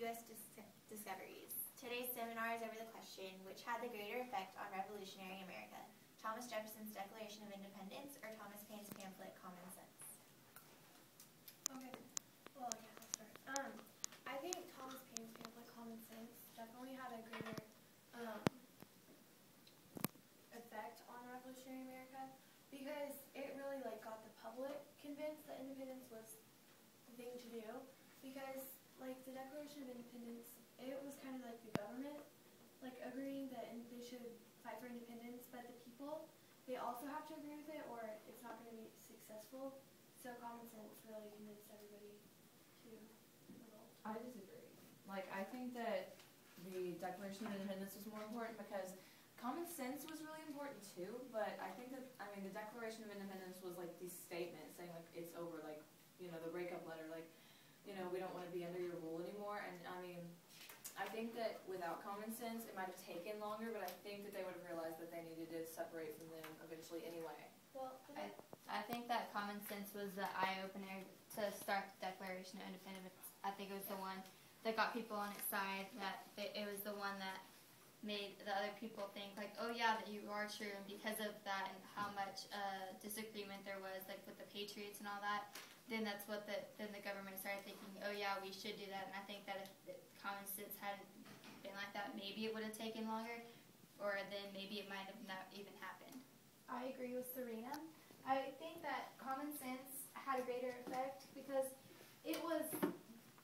U.S. discoveries. Today's seminar is over the question, which had the greater effect on revolutionary America? Thomas Jefferson's Declaration of Independence or Thomas Paine's pamphlet, Common Sense? Okay, well, yeah, I'll start. I think Thomas Paine's pamphlet, Common Sense, definitely had a greater effect on revolutionary America because it really got the public convinced that independence was the thing to do. Because the Declaration of Independence, it was kind of like the government agreeing that they should fight for independence, but the people, they also have to agree with it or it's not going to be successful. So common sense really convinced everybody to revolt. I disagree. I think that the Declaration of Independence was more important because common sense was really important too, but I think that, the Declaration of Independence was these statements saying it's over, the breakup letter, we don't want to be under your rule anymore, and I think that without common sense, it might have taken longer, but I think that they would have realized that they needed to separate from them eventually anyway. Well, I think that common sense was the eye-opener to start the Declaration of Independence. I think it was the one that got people on its side, that it was the one that made the other people think, oh yeah, that you are true, and because of that and how much disagreement there was, with the Patriots and all that, then that's what then the government started thinking, oh yeah, we should do that, and I think that if common sense hadn't been like that, maybe it would have taken longer, or then maybe it might have not even happened. I agree with Serena. I think that common sense had a greater effect because it was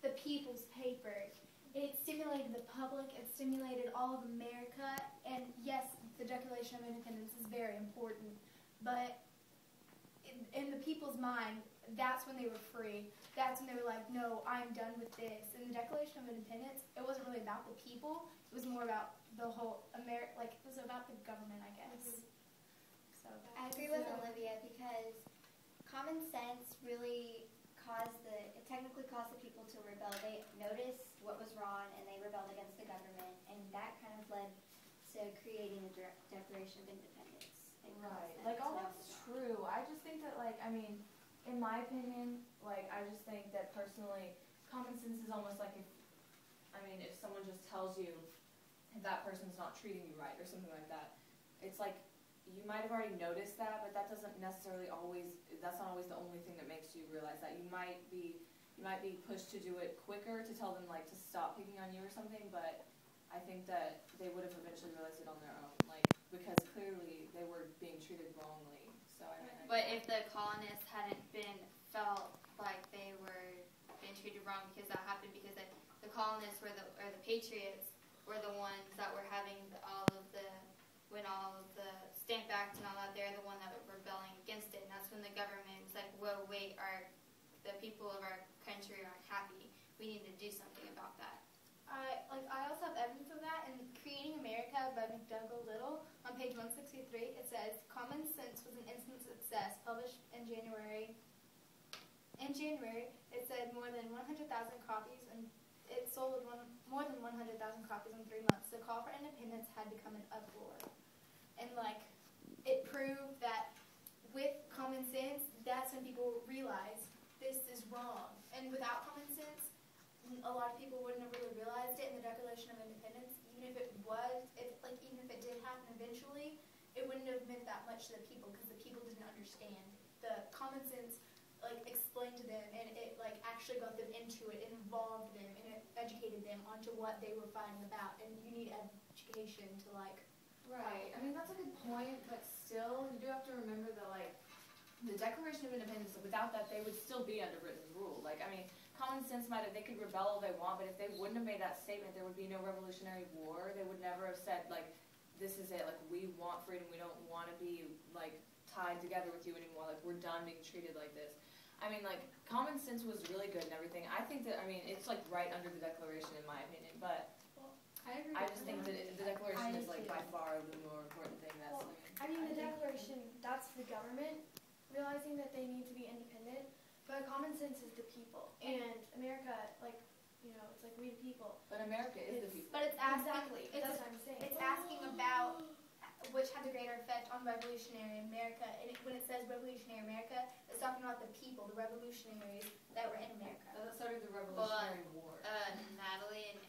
the people's paper. It stimulated the public, it stimulated all of America, and yes, the Declaration of Independence is very important, but in the people's mind, that's when they were free. That's when they were like, no, I'm done with this. And the Declaration of Independence, it wasn't really about the people, it was more about the whole it was about the government, I guess. So I agree with Olivia because common sense really technically caused the people to rebel. They noticed what was wrong and they rebelled against the government, and that kind of led to creating the Declaration of Independence. Right. All that's true. I just think that, in my opinion, I just think that personally, common sense is almost if someone just tells you that person's not treating you right or something like that, it's you might have already noticed that, but that doesn't necessarily that's not always the only thing that makes you realize that. You might be pushed to do it quicker, to tell them to stop picking on you or something, but I think that they would have eventually realized it on their own, because clearly they were being treated wrongly. So But if the colonists hadn't felt like they were being treated wrong because that happened, because the colonists or the Patriots were the ones that were having all of the Stamp Act and all that, they're the one that were rebelling against it, and that's when the government was like, whoa, wait, the people of our country aren't happy. We need to do something about that. I also have evidence of that in Creating America by McDougall Little. On page 163, it says, Common Sense was an instant success, published in January. In January, it said more than 100,000 copies, and it sold more than 100,000 copies in 3 months. The call for independence had become an uproar. And it proved that with common sense, that's when people realized this is wrong. And without common sense, a lot of people wouldn't have really realized it in the Declaration of Independence. Even if even if it did happen eventually, it wouldn't have meant that much to the people because the people didn't understand. The common sense explained to them, and it actually got them into it, and involved them, and it educated them onto what they were fighting about. And you need education to Right. That's a good point, but still, you do have to remember that the Declaration of Independence, without that, they would still be under Britain's rule. Common sense they could rebel all they want, but if they wouldn't have made that statement, there would be no Revolutionary War. They would never have said, this is it, we want freedom, we don't want to be, tied together with you anymore, we're done being treated like this. Common sense was really good and everything. I think that, it's, right under the Declaration, in my opinion, but I just think that the Declaration is, by far the more important thing. The Declaration, that's the government realizing that they need to be independent, but common sense is the people. And America, it's we the people. But America is the people. But it's asking, that's what I'm saying. It's asking about which had the greater effect on revolutionary America. And when it says revolutionary America, it's talking about the people, the revolutionaries that were in America. That started the Revolutionary War. Natalie and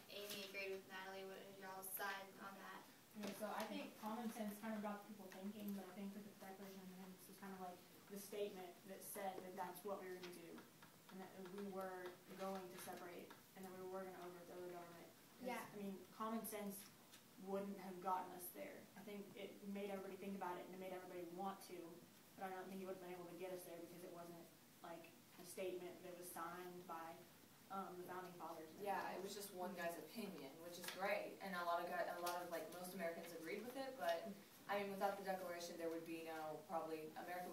the statement that said that that's what we were going to do, and that we were going to separate, and that we were going to overthrow the government. Yeah. I mean, common sense wouldn't have gotten us there. I think it made everybody think about it, and it made everybody want to, but I don't think it would have been able to get us there because it wasn't like a statement that was signed by the founding fathers. Yeah, it was just one guy's opinion, which is great, and a lot of like most Americans agreed with it. But I mean, without the Declaration, there would be no probably America